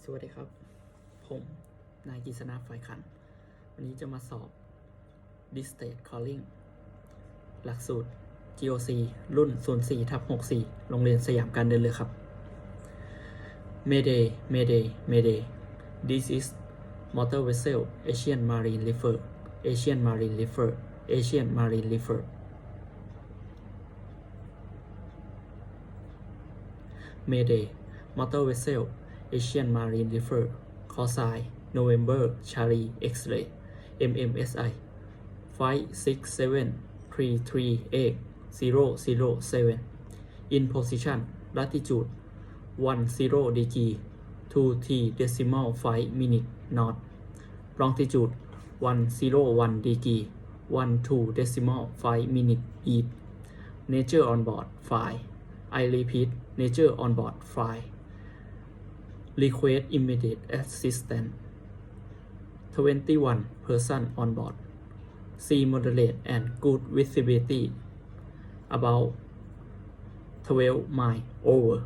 สวัสดีครับผมนายกฤษณะฝ่ายขันวันนี้จะมาสอบ Distance Calling หลักสูตร GOC รุ่น 04/64 โรงเรียนสยามการเดินเรือครับ Mayday Mayday Mayday This is motor vessel Asian Marine Reefer Asian Marine Reefer Asian Marine Reefer Mayday motor vessel Asian Marine Reefer call sign November Charlie X-ray MMSI Flight 67338 in position latitude 10 degree 2 decimal 5 minute north longitude 101 degree 12 decimal 5 minute east nature on board 5 I repeat nature on board 5 request immediate assistance 21 person on board sea moderate and good visibility about 12 miles over